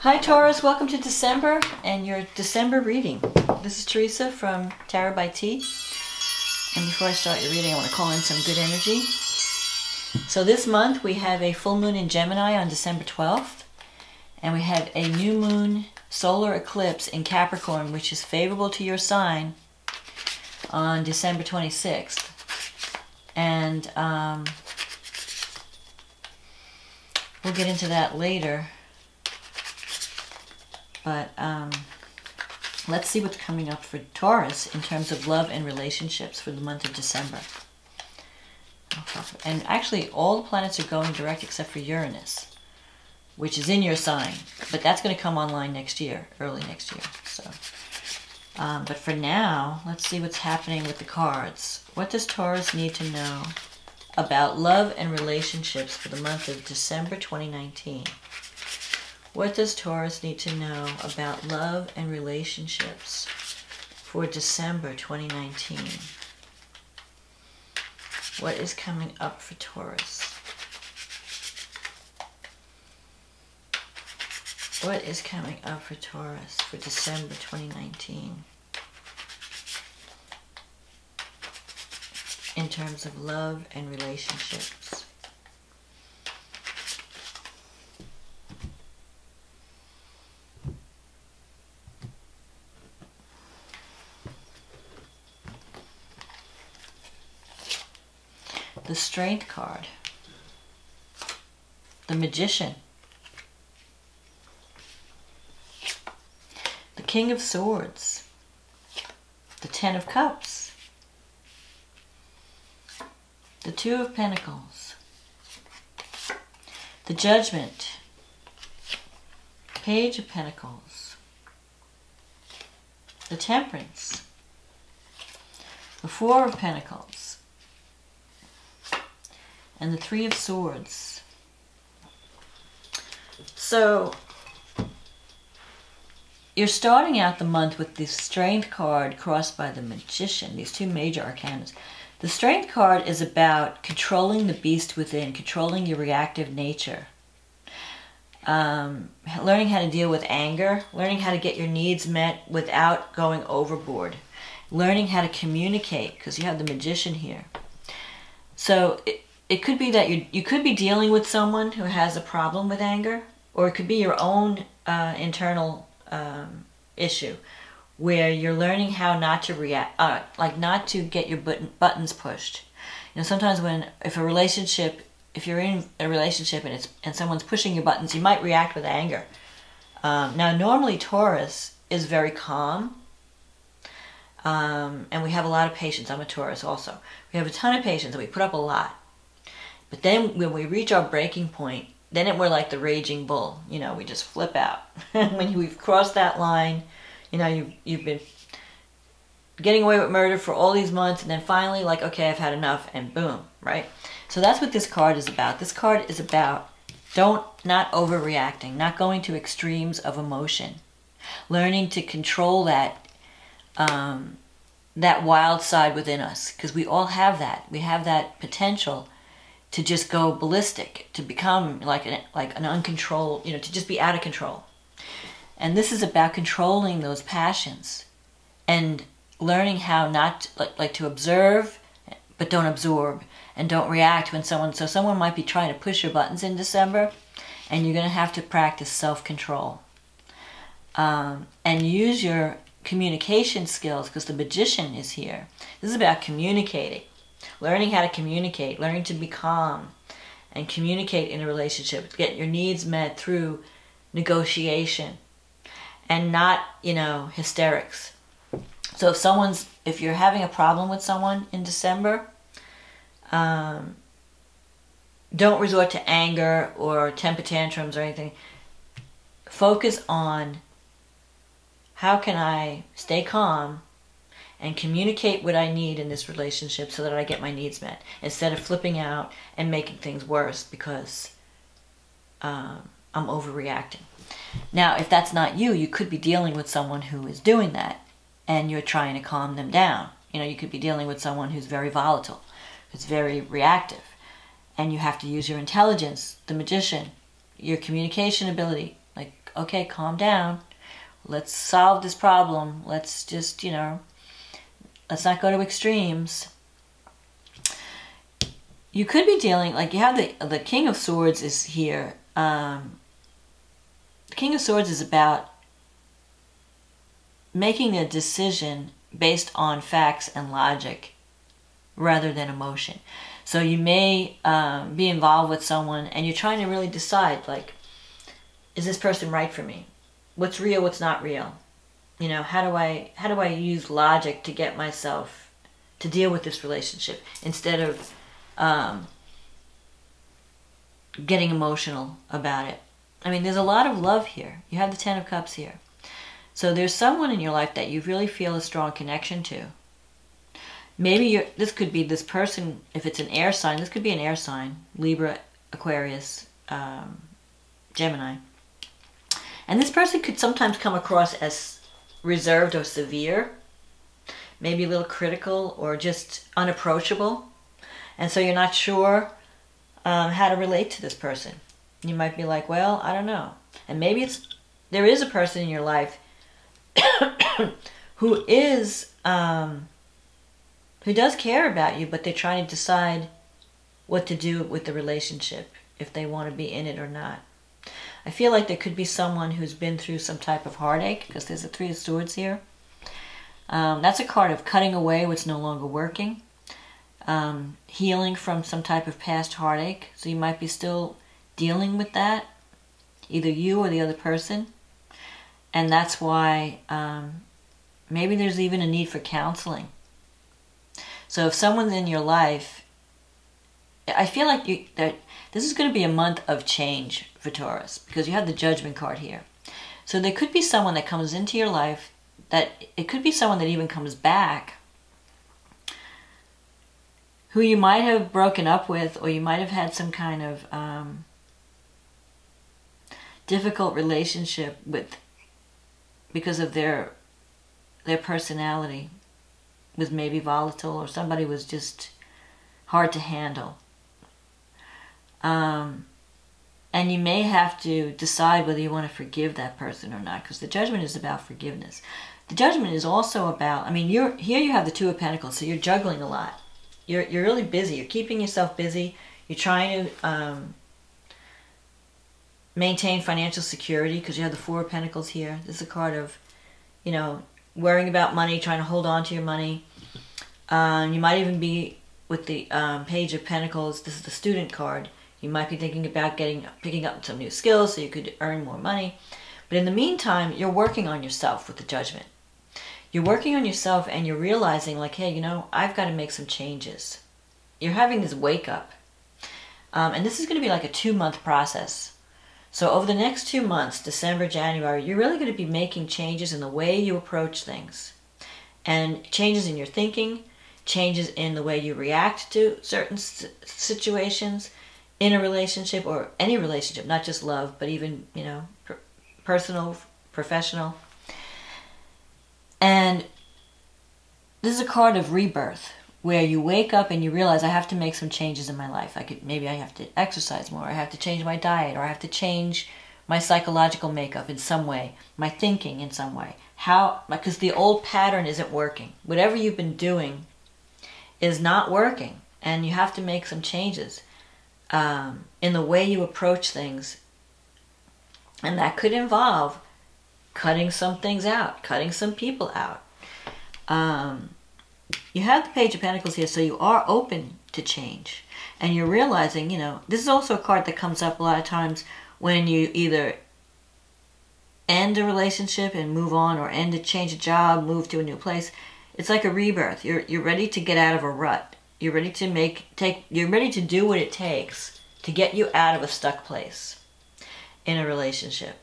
Hi Taurus, welcome to December and your December reading. This is Teresa from Tarot by T. And before I start your reading, I want to call in some good energy. So this month we have a full moon in Gemini on December 12th. And we have a new moon solar eclipse in Capricorn, which is favorable to your sign, on December 26th. And we'll get into that later. But let's see what's coming up for Taurus in terms of love and relationships for the month of December. And actually, all the planets are going direct except for Uranus, which is in your sign. But that's going to come online next year, early next year. So, but for now, let's see what's happening with the cards. What does Taurus need to know about love and relationships for the month of December 2019? What does Taurus need to know about love and relationships for December 2019? What is coming up for Taurus? What is coming up for Taurus for December 2019 in terms of love and relationships? The Strength card, the Magician, the King of Swords, the Ten of Cups, the Two of Pentacles, the Judgment, Page of Pentacles, the Temperance, the Four of Pentacles, and the Three of Swords. So, you're starting out the month with the Strength card crossed by the Magician, these two major arcanas. The Strength card is about controlling the beast within, controlling your reactive nature. Learning how to deal with anger, learning how to get your needs met without going overboard. Learning how to communicate, because you have the Magician here. So, it could be that you could be dealing with someone who has a problem with anger, or it could be your own internal issue where you're learning how not to react, like not to get your buttons pushed. You know, sometimes if you're in a relationship and someone's pushing your buttons, you might react with anger. Now, normally Taurus is very calm, and we have a lot of patience. I'm a Taurus also. We have a ton of patience, and we put up a lot. But then when we reach our breaking point, then we're like the raging bull. You know, we just flip out. When we've crossed that line, you know, you've been getting away with murder for all these months, and then finally, like, okay, I've had enough, and boom, right? So that's what this card is about. This card is about not overreacting, not going to extremes of emotion, learning to control that wild side within us, because we all have that. We have that potential to just go ballistic, to become like an uncontrolled, you know, to just be out of control. And this is about controlling those passions and learning how not like to observe, but don't absorb, and don't react when someone might be trying to push your buttons in December, and you're going to have to practice self-control and use your communication skills, because the Magician is here. This is about communicating. Learning how to communicate, learning to be calm and communicate in a relationship, to get your needs met through negotiation and not, you know, hysterics. So if you're having a problem with someone in December, don't resort to anger or temper tantrums or anything. Focus on how can I stay calm and communicate what I need in this relationship so that I get my needs met, instead of flipping out and making things worse because I'm overreacting. Now, if that's not you, you could be dealing with someone who is doing that, and you're trying to calm them down. You know, you could be dealing with someone who's very volatile, who's very reactive, and you have to use your intelligence, the Magician, your communication ability, like okay, calm down. Let's solve this problem. Let's just, you know, let's not go to extremes. You could be dealing, like you have the King of Swords is here. The King of Swords is about making a decision based on facts and logic rather than emotion. So you may be involved with someone and you're trying to really decide, like, is this person right for me? What's real, what's not real? You know, how do I use logic to get myself to deal with this relationship instead of getting emotional about it? I mean, there's a lot of love here. You have the Ten of Cups here. So there's someone in your life that you really feel a strong connection to. Maybe this could be this person, if it's an air sign, this could be an air sign, Libra, Aquarius, Gemini. And this person could sometimes come across as reserved or severe, maybe a little critical or just unapproachable. And so you're not sure how to relate to this person. You might be like, well, I don't know. And maybe there is a person in your life who is... who does care about you, but they're trying to decide what to do with the relationship, if they want to be in it or not. I feel like there could be someone who's been through some type of heartache, because there's a Three of Swords here. That's a card of cutting away what's no longer working, healing from some type of past heartache. So you might be still dealing with that, either you or the other person. And that's why maybe there's even a need for counseling. So if someone's in your life, I feel like that this is going to be a month of change for Taurus, because you have the Judgment card here. So there could be someone that comes into your life, that it could be someone that even comes back, who you might have broken up with, or you might have had some kind of difficult relationship with, because of their personality was maybe volatile, or somebody was just hard to handle. And you may have to decide whether you want to forgive that person or not, because the Judgment is about forgiveness. The Judgment is also about, I mean, here you have the Two of Pentacles, so you're juggling a lot. You're really busy. You're keeping yourself busy. You're trying to maintain financial security, because you have the Four of Pentacles here. This is a card of, you know, worrying about money, trying to hold on to your money. You might even be with the Page of Pentacles. This is the Student card. You might be thinking about picking up some new skills so you could earn more money. But in the meantime, you're working on yourself with the Judgment. You're working on yourself and you're realizing, like, hey, you know, I've got to make some changes. You're having this wake up. And this is going to be like a 2-month process. So over the next 2 months, December, January, you're really going to be making changes in the way you approach things. And changes in your thinking, changes in the way you react to certain situations in a relationship, or any relationship, not just love, but even, you know, personal, professional. And this is a card of rebirth, where you wake up and you realize, I have to make some changes in my life. Maybe I have to exercise more, I have to change my diet, or I have to change my psychological makeup in some way, my thinking in some way. Because the old pattern isn't working. Whatever you've been doing is not working, and you have to make some changes in the way you approach things. And that could involve cutting some things out, cutting some people out. You have the Page of Pentacles here, so you are open to change. And you're realizing, you know, this is also a card that comes up a lot of times when you either end a relationship and move on, or change a job, move to a new place. It's like a rebirth. You're ready to get out of a rut. You're ready to you're ready to do what it takes to get you out of a stuck place in a relationship.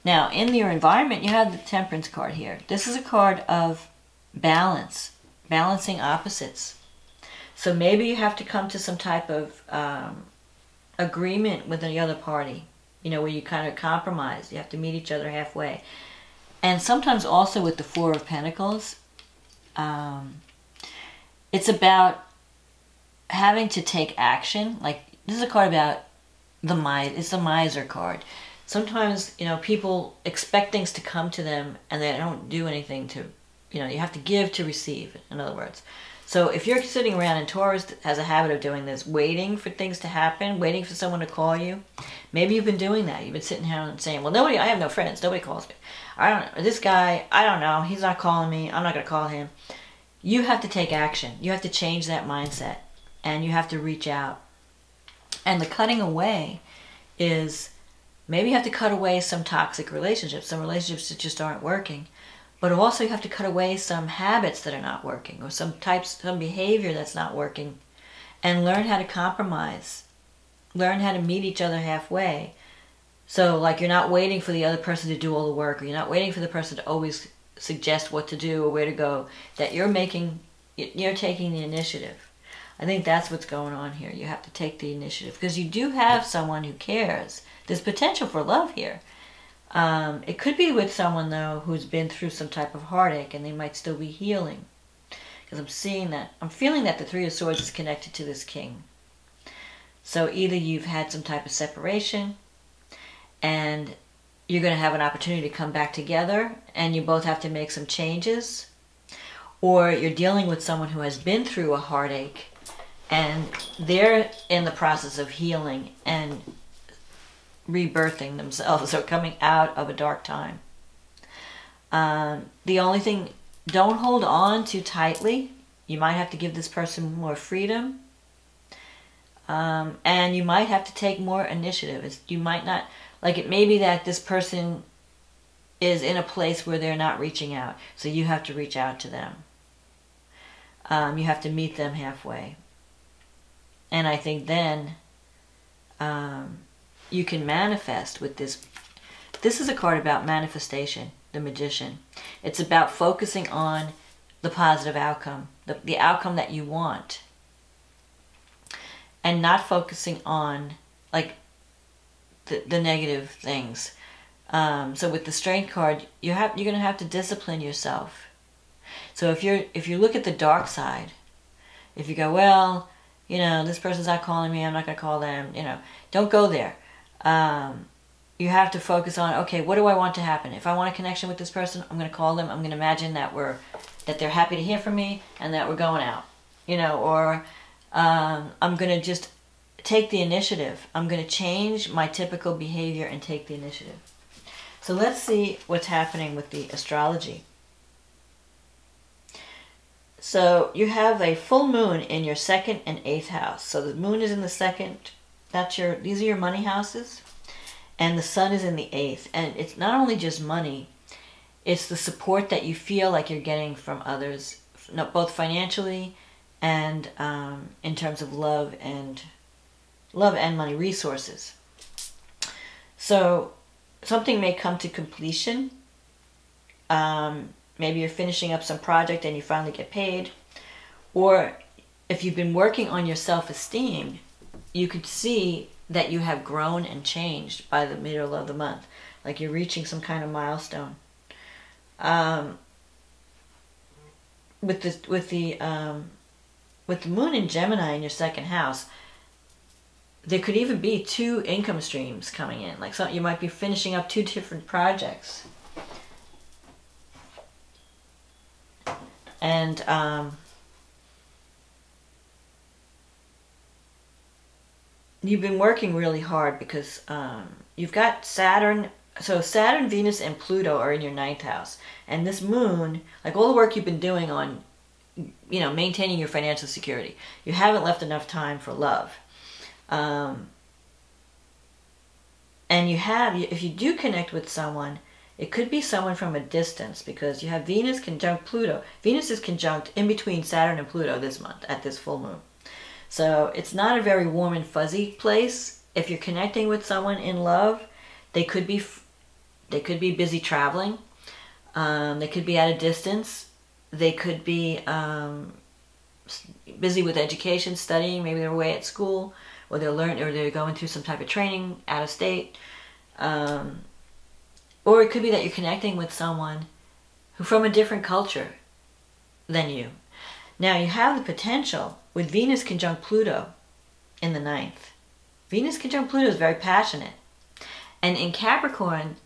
Now, in your environment, you have the Temperance card here. This is a card of balance, balancing opposites. So maybe you have to come to some type of agreement with the other party, you know, where you kind of compromise. You have to meet each other halfway. And sometimes also with the Four of Pentacles, it's about having to take action. Like, this is a card about it's the Miser card. sometimes, you know, people expect things to come to them and they don't do anything to, you know, you have to give to receive, in other words. So if you're sitting around, and Taurus has a habit of doing this, waiting for things to happen, waiting for someone to call you. Maybe you've been doing that. You've been sitting here and saying, well, I have no friends. Nobody calls me. I don't know. This guy, I don't know. He's not calling me. I'm not going to call him. You have to take action. You have to change that mindset. And you have to reach out. And the cutting away is, maybe you have to cut away some toxic relationships, some relationships that just aren't working. But also you have to cut away some habits that are not working, or some behavior that's not working, and learn how to compromise. Learn how to meet each other halfway. So like, you're not waiting for the other person to do all the work, or you're not waiting for the person to always suggest what to do or where to go, that you're taking the initiative. I think that's what's going on here. You have to take the initiative, because you do have someone who cares. There's potential for love here. It could be with someone, though, who's been through some type of heartache, and they might still be healing. Because I'm seeing that, I'm feeling that the Three of Swords is connected to this King. So either you've had some type of separation, and you're going to have an opportunity to come back together, and you both have to make some changes, or you're dealing with someone who has been through a heartache, and they're in the process of healing and rebirthing themselves, or coming out of a dark time. The only thing, don't hold on too tightly. You might have to give this person more freedom, and you might have to take more initiative. You might not, like, it may be that this person is in a place where they're not reaching out, so you have to reach out to them. You have to meet them halfway. And I think then you can manifest with this. This is a card about manifestation, the Magician. It's about focusing on the positive outcome, the outcome that you want, and not focusing on, like, the negative things. So with the Strength card, you're going to have to discipline yourself. So if you look at the dark side, if you go, well, you know, this person's not calling me, I'm not going to call them, you know, don't go there. You have to focus on, okay, what do I want to happen? If I want a connection with this person, I'm going to call them. I'm going to imagine that they're happy to hear from me and that we're going out, you know, or I'm going to just take the initiative. I'm going to change my typical behavior and take the initiative. So let's see what's happening with the astrology. So you have a full moon in your 2nd and 8th house. So the moon is in the 2nd. These are your money houses. And the sun is in the 8th. And it's not only just money, it's the support that you feel like you're getting from others, both financially and in terms of love and money, resources. So something may come to completion. Maybe you're finishing up some project and you finally get paid. Or if you've been working on your self-esteem, you could see that you have grown and changed by the middle of the month. Like you're reaching some kind of milestone. With the moon in Gemini in your 2nd house, there could even be 2 income streams coming in. Like, so you might be finishing up 2 different projects. And you've been working really hard because you've got Saturn. So Saturn, Venus, and Pluto are in your 9th house. And this moon, like all the work you've been doing on, you know, maintaining your financial security, you haven't left enough time for love. And if you do connect with someone, it could be someone from a distance, because you have Venus conjunct Pluto. Venus is conjunct in between Saturn and Pluto this month at this full moon. So it's not a very warm and fuzzy place. If you're connecting with someone in love, they could be busy traveling. They could be at a distance. They could be busy with education, studying. Maybe they're away at school, or they're going through some type of training out of state. Or it could be that you're connecting with someone who from a different culture than you. Now you have the potential with Venus conjunct Pluto in the 9th. Venus conjunct Pluto is very passionate. And in Capricorn,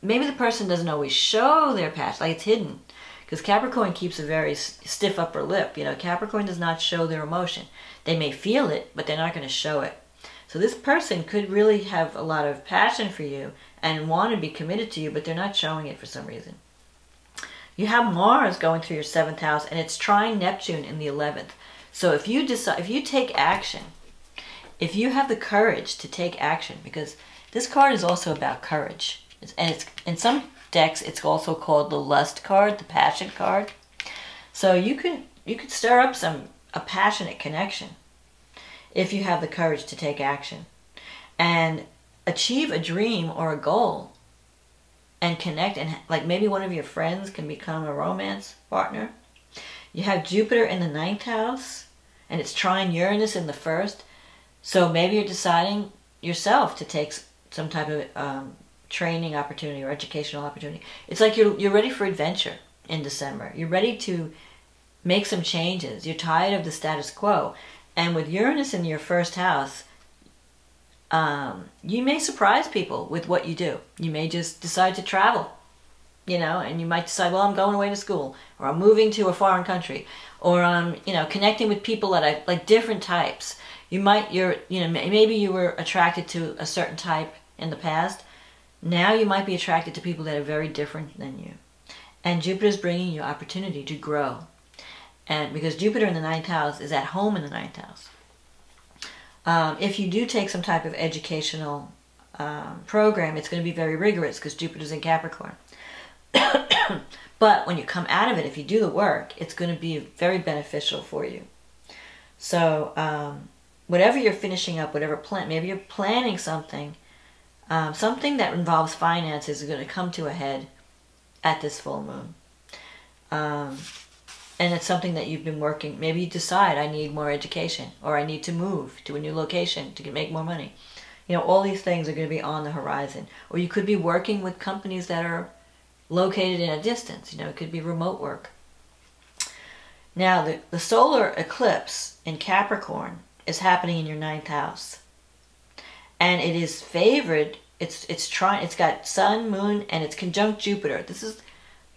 maybe the person doesn't always show their passion, like it's hidden. Because Capricorn keeps a very stiff upper lip. You know, Capricorn does not show their emotion. They may feel it, but they're not going to show it. So this person could really have a lot of passion for you and want to be committed to you, but they're not showing it for some reason. You have Mars going through your 7th house, and it's trine Neptune in the 11th. So if you decide, if you take action, if you have the courage to take action, because this card is also about courage, and it's in some decks it's also called the lust card, the passion card. So you could stir up a passionate connection if you have the courage to take action and achieve a dream or a goal and connect, and like maybe one of your friends can become a romance partner. You have Jupiter in the 9th house, and it's trine Uranus in the 1st. So maybe you're deciding yourself to take some type of training opportunity or educational opportunity. It's like you're ready for adventure in December. You're ready to make some changes. You're tired of the status quo. And with Uranus in your 1st house, you may surprise people with what you do. You may just decide to travel, you know, and you might decide, well, I'm going away to school, or I'm moving to a foreign country, or I'm, you know, connecting with people that I like, different types. Maybe you were attracted to a certain type in the past. Now you might be attracted to people that are very different than you. And Jupiter is bringing you opportunity to grow. And because Jupiter in the 9th house is at home in the 9th house. If you do take some type of educational program, it's going to be very rigorous because Jupiter's in Capricorn. But when you come out of it, if you do the work, it's going to be very beneficial for you. So whatever you're finishing up, whatever plan, maybe you're planning something, something that involves finances is going to come to a head at this full moon. And it's something that you've been working. Maybe you decide, I need more education, or I need to move to a new location to make more money. You know, all these things are going to be on the horizon. Or you could be working with companies that are located in a distance. You know, it could be remote work. Now, the solar eclipse in Capricorn is happening in your 9th house. And it is favored, it's got sun, moon, and it's conjunct Jupiter.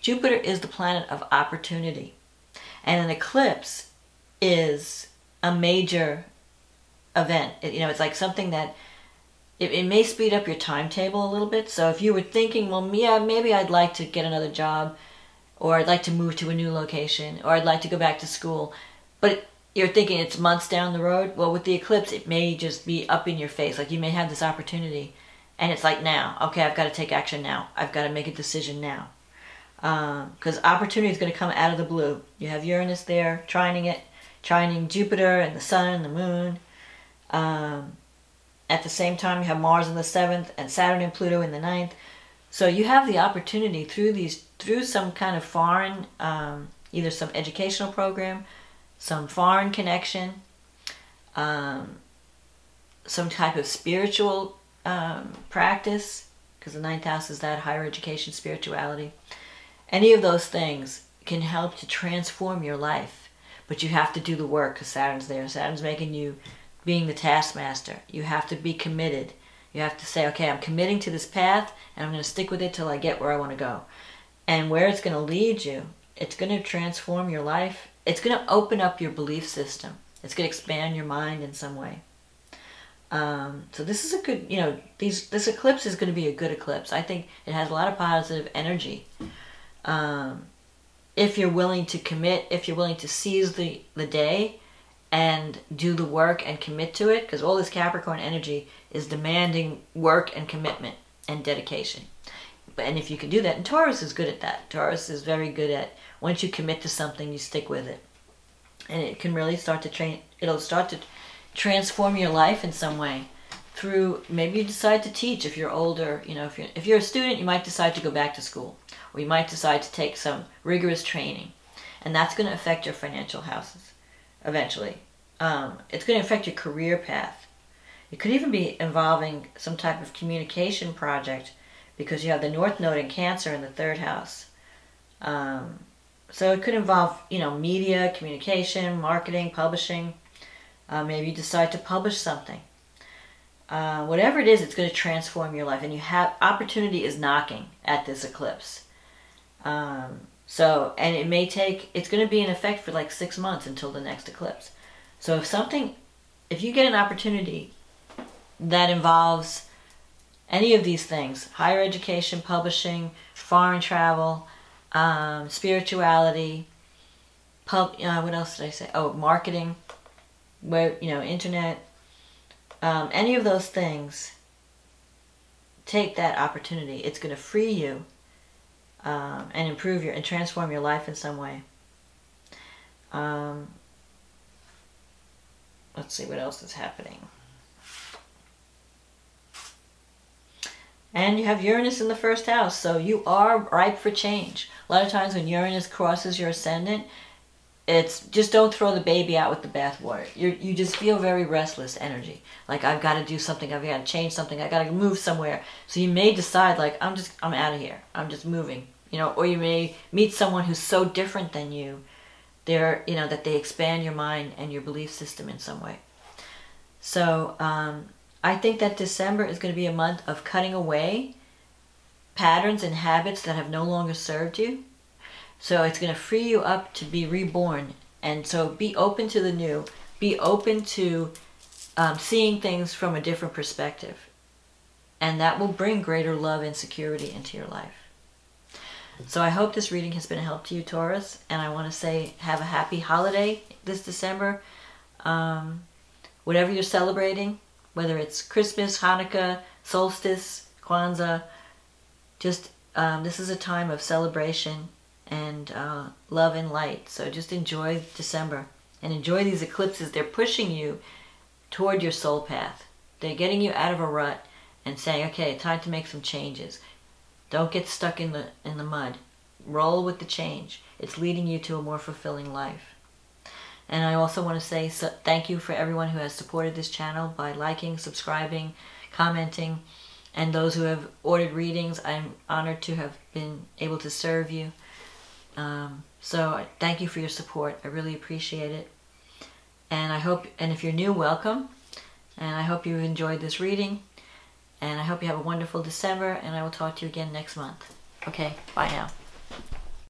Jupiter is the planet of opportunity. And an eclipse is a major event. It's like something that, it may speed up your timetable a little bit. So if you were thinking, well, yeah, maybe I'd like to get another job, or I'd like to move to a new location, or I'd like to go back to school, but you're thinking it's months down the road. Well, with the eclipse, it may just be up in your face. Like you may have this opportunity, and it's like now. Okay, I've got to take action now. I've got to make a decision now. Because opportunity is going to come out of the blue. You have Uranus there, trining Jupiter and the Sun and the Moon. At the same time, you have Mars in the 7th and Saturn and Pluto in the 9th. So you have the opportunity through some kind of foreign, either some educational program, some foreign connection, some type of spiritual practice, because the 9th house is that higher education, spirituality. Any of those things can help to transform your life, but you have to do the work because Saturn's there. Saturn's making you being the taskmaster. You have to be committed. You have to say, okay, I'm committing to this path, and I'm going to stick with it till I get where I want to go. And where it's going to lead you, it's going to transform your life. It's going to open up your belief system. It's going to expand your mind in some way. So this is a good, this eclipse is going to be a good eclipse. I think it has a lot of positive energy. If you're willing to commit, if you're willing to seize the day and do the work and commit to it, because all this Capricorn energy is demanding work and commitment and dedication. And if you can do that, and Taurus is good at that. Taurus is very good at, once you commit to something, you stick with it. And it can really start to it'll start to transform your life in some way. Through, maybe you decide to teach if you're older. If you're a student, you might decide to go back to school. Or you might decide to take some rigorous training. And that's going to affect your financial houses eventually. It's going to affect your career path. It could even be involving some type of communication project, because you have the North Node in Cancer in the 3rd house. So it could involve, media, communication, marketing, publishing. Maybe you decide to publish something. whatever it is, it's going to transform your life. And you have, opportunity is knocking at this eclipse. So, and it may take, it's going to be in effect for like 6 months until the next eclipse. So if you get an opportunity that involves any of these things, higher education, publishing, foreign travel, spirituality, what else did I say? Oh, marketing, internet, any of those things, take that opportunity. It's going to free you and improve and transform your life in some way. Let's see what else is happening. And you have Uranus in the first house, so you are ripe for change. A lot of times when Uranus crosses your ascendant, it's just don't throw the baby out with the bathwater. You just feel very restless energy. Like, I've got to do something, I've got to change something, I've got to move somewhere. So you may decide, like, I'm out of here, I'm just moving. Or you may meet someone who's so different than you, that they expand your mind and your belief system in some way. So I think that December is going to be a month of cutting away patterns and habits that have no longer served you. So it's going to free you up to be reborn. And so be open to the new. Be open to seeing things from a different perspective. And that will bring greater love and security into your life. So I hope this reading has been a help to you, Taurus. And I want to say have a happy holiday this December. Whatever you're celebrating, whether it's Christmas, Hanukkah, solstice, Kwanzaa, just this is a time of celebration and love and light. So just enjoy December and enjoy these eclipses. They're pushing you toward your soul path. They're getting you out of a rut and saying, okay, time to make some changes. Don't get stuck in the mud. Roll with the change. It's leading you to a more fulfilling life. And I also want to say thank you for everyone who has supported this channel by liking, subscribing, commenting, and those who have ordered readings. I'm honored to have been able to serve you. So thank you for your support. I really appreciate it. And if you're new, welcome. And I hope you've enjoyed this reading. And I hope you have a wonderful December, and I will talk to you again next month. Okay, bye now.